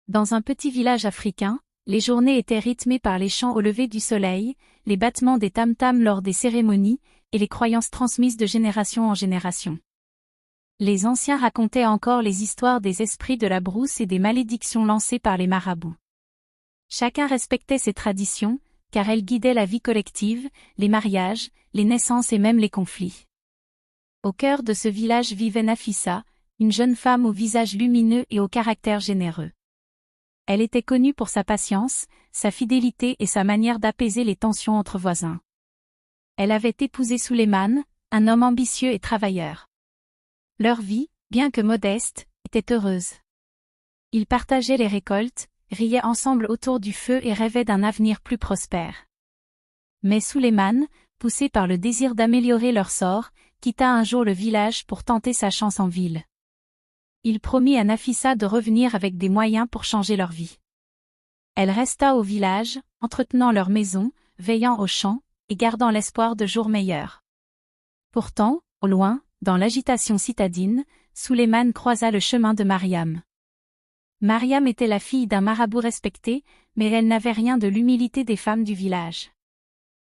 Dans un petit village africain, les journées étaient rythmées par les chants au lever du soleil, les battements des tam-tams lors des cérémonies, et les croyances transmises de génération en génération. Les anciens racontaient encore les histoires des esprits de la brousse et des malédictions lancées par les marabouts. Chacun respectait ces traditions, car elles guidaient la vie collective, les mariages, les naissances et même les conflits. Au cœur de ce village vivait Nafissa, une jeune femme au visage lumineux et au caractère généreux. Elle était connue pour sa patience, sa fidélité et sa manière d'apaiser les tensions entre voisins. Elle avait épousé Souleymane, un homme ambitieux et travailleur. Leur vie, bien que modeste, était heureuse. Ils partageaient les récoltes, riaient ensemble autour du feu et rêvaient d'un avenir plus prospère. Mais Souleymane, poussé par le désir d'améliorer leur sort, quitta un jour le village pour tenter sa chance en ville. Il promit à Nafissa de revenir avec des moyens pour changer leur vie. Elle resta au village, entretenant leur maison, veillant aux champs, et gardant l'espoir de jours meilleurs. Pourtant, au loin, dans l'agitation citadine, Souleymane croisa le chemin de Mariam. Mariam était la fille d'un marabout respecté, mais elle n'avait rien de l'humilité des femmes du village.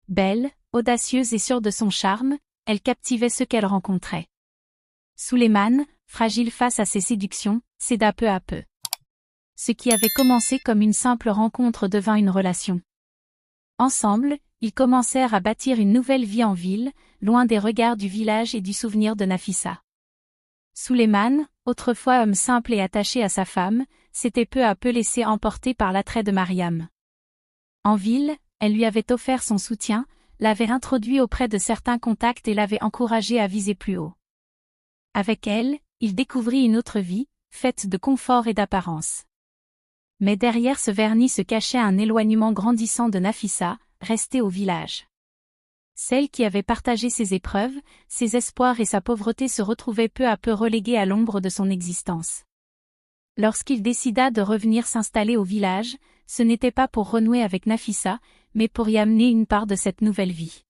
Belle, audacieuse et sûre de son charme, elle captivait ceux qu'elle rencontrait. Souleymane, fragile face à ses séductions, céda peu à peu. Ce qui avait commencé comme une simple rencontre devint une relation. Ensemble, ils commencèrent à bâtir une nouvelle vie en ville, loin des regards du village et du souvenir de Nafissa. Souleymane, autrefois homme simple et attaché à sa femme, s'était peu à peu laissé emporter par l'attrait de Mariam. En ville, elle lui avait offert son soutien, l'avait introduit auprès de certains contacts et l'avait encouragé à viser plus haut. Avec elle, il découvrit une autre vie, faite de confort et d'apparence. Mais derrière ce vernis se cachait un éloignement grandissant de Nafissa, restée au village. Celle qui avait partagé ses épreuves, ses espoirs et sa pauvreté se retrouvait peu à peu reléguée à l'ombre de son existence. Lorsqu'il décida de revenir s'installer au village, ce n'était pas pour renouer avec Nafissa, mais pour y amener une part de cette nouvelle vie.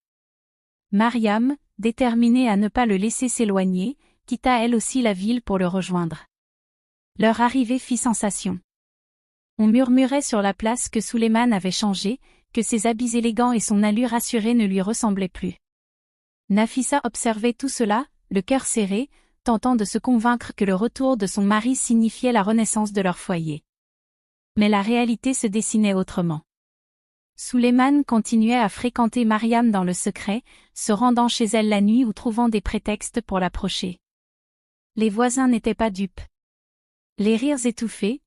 Mariam, déterminée à ne pas le laisser s'éloigner, quitta elle aussi la ville pour le rejoindre. Leur arrivée fit sensation. On murmurait sur la place que Souleymane avait changé, que ses habits élégants et son allure assurée ne lui ressemblaient plus. Nafissa observait tout cela, le cœur serré, tentant de se convaincre que le retour de son mari signifiait la renaissance de leur foyer. Mais la réalité se dessinait autrement. Souleymane continuait à fréquenter Mariam dans le secret, se rendant chez elle la nuit ou trouvant des prétextes pour l'approcher. Les voisins n'étaient pas dupes. Les rires étouffés,